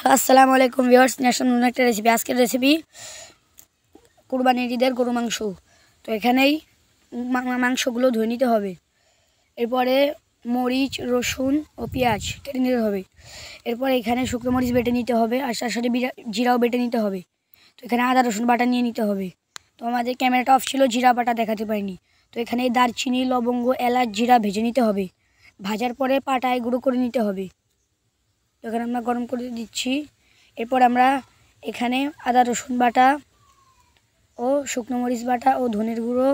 আসসালামু আলাইকুম viewers, national একটা রেসিপি। আজকের রেসিপি কুরবানির ঈদের গরু মাংস। তো এখানেই মাংসগুলো ধুয়ে নিতে হবে। এরপরে মরিচ, রসুন ও পেঁয়াজ কেটে নিতে হবে। এরপর এখানে শুকনো মরিচ বেটে নিতে হবে, আর তার সাথে জিরাও বেটে নিতে হবে। তো এখানে আদা রসুন বাটা নিয়ে নিতে হবে। তো আমাদের ক্যামেরাটা অফ ছিল, জিরা বাটা দেখাতে পারিনি। তো এখানে দারচিনি, লবঙ্গ, এলাচ, জিরা ভেজে নিতে হবে। ভাজার পরে পাটায় গুঁড়ো করে নিতে হবে। তো এখানে আমরা গরম করে দিচ্ছি। এরপর আমরা এখানে আদা রসুন বাটা ও শুকনো মরিচ বাটা ও ধনের গুঁড়ো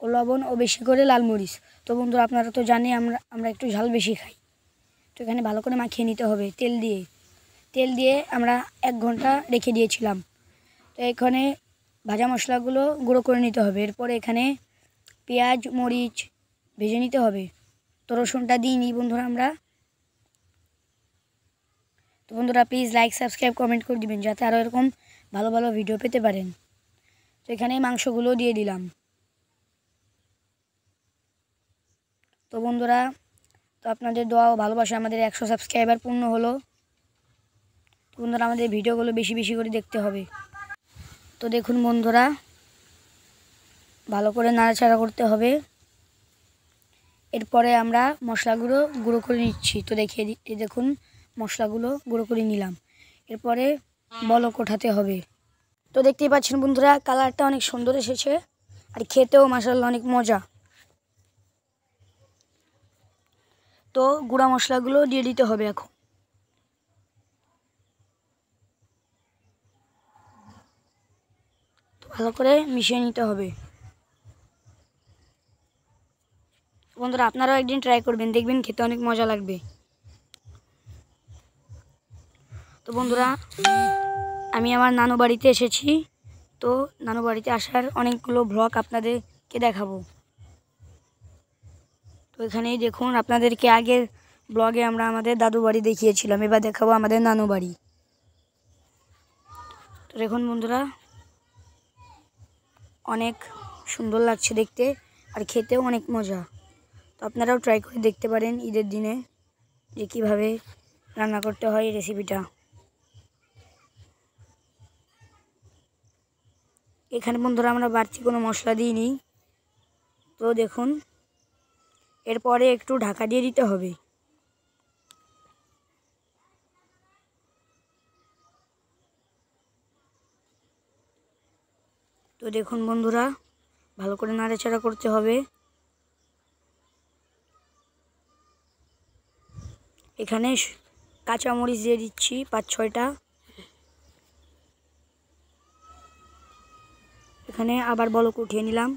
ও লবণ ও বেশি করে লাল মরিচ। তো বন্ধুরা, আপনারা তো জানেন আমরা একটু ঝাল বেশি খাই। তো এখানে ভালো করে মাখিয়ে নিতে হবে তেল দিয়ে আমরা 1 ঘন্টা রেখে দিয়েছিলাম। তো এখানে ভাজা মশলাগুলো গুঁড়ো করে নিতে হবে। এরপরে এখানে পেঁয়াজ, মরিচ ভেজে নিতে হবে। তো রসুনটা দিইনি বন্ধুরা আমরা। তো বন্ধুরা, প্লিজ লাইক, সাবস্ক্রাইব, কমেন্ট করে দিবেন, যাতে আরও এরকম ভালো ভালো ভিডিও পেতে পারেন। তো এখানে মাংসগুলো দিয়ে দিলাম। তো বন্ধুরা, তো আপনাদের দোয়া ও ভালোবাসা আমাদের 100 সাবস্ক্রাইবার পূর্ণ হলো। তো বন্ধুরা, আমাদের ভিডিওগুলো বেশি বেশি করে দেখতে হবে। তো দেখুন বন্ধুরা, ভালো করে নাড়াচাড়া করতে হবে। এরপরে আমরা মশলাগুলো গুঁড়ো করে নিচ্ছি। তো দেখুন মশলাগুলো গুঁড়ো করে নিলাম। এরপরে বলক ওঠাতে হবে। তো দেখতেই পাচ্ছেন বন্ধুরা, কালারটা অনেক সুন্দর এসেছে, আর খেতেও মাশাআল্লাহ অনেক মজা। তো গুঁড়া মশলাগুলো দিয়ে দিতে হবে এখন। তো ভালো করে মিশিয়ে নিতে হবে। বন্ধুরা, আপনারাও একদিন ট্রাই করবেন, দেখবেন খেতে অনেক মজা লাগবে। তো বন্ধুরা, আমি আমার নানু বাড়িতে এসেছি। তো নানু বাড়িতে আসার অনেকগুলো ভ্লগ আপনাদেরকে দেখাবো। তো এখানেই দেখুন, আপনাদেরকে আগের ব্লগে আমরা আমাদের দাদু বাড়ি দেখিয়েছিলাম, এবার দেখাবো আমাদের নানু বাড়ি। তো দেখুন বন্ধুরা, অনেক সুন্দর লাগছে দেখতে, আর খেতেও অনেক মজা। তো আপনারাও ট্রাই করে দেখতে পারেন ঈদের দিনে, যে কীভাবে রান্না করতে হয় এই রেসিপিটা। এখানে বন্ধুরা আমরা বাড়তি কোনো মশলা দিইনি। তো দেখুন, এরপরে একটু ঢাকা দিয়ে দিতে হবে। তো দেখুন বন্ধুরা, ভালো করে নাড়াচাড়া করতে হবে। এখানে কাঁচামরিচ দিয়ে দিচ্ছি 5-6টা। এখানে আবার বলক উঠিয়ে নিলাম।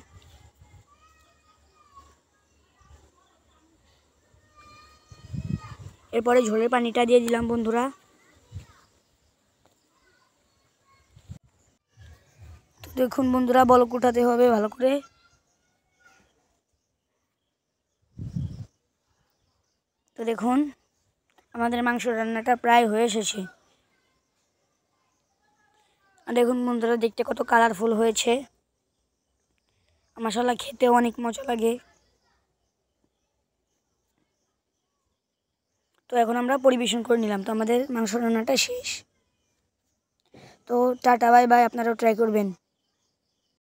এরপরে ঝোলের পানিটা দিয়ে দিলাম বন্ধুরা। তো দেখুন বন্ধুরা, বলক উঠাতে হবে ভালো করে। তো দেখুন, আমাদের মাংস রান্নাটা প্রায় হয়ে এসেছে। আর দেখুন বন্ধুরা, দেখতে কত কালারফুল হয়েছে। মাশাআল্লাহ, খেতেও অনেক মজা লাগে। তো এখন আমরা পরিবেশন করে নিলাম। তো আমাদের মাংস রান্নাটা শেষ। তো টাটা, বাই বাই, আপনারাও ট্রাই করবেন।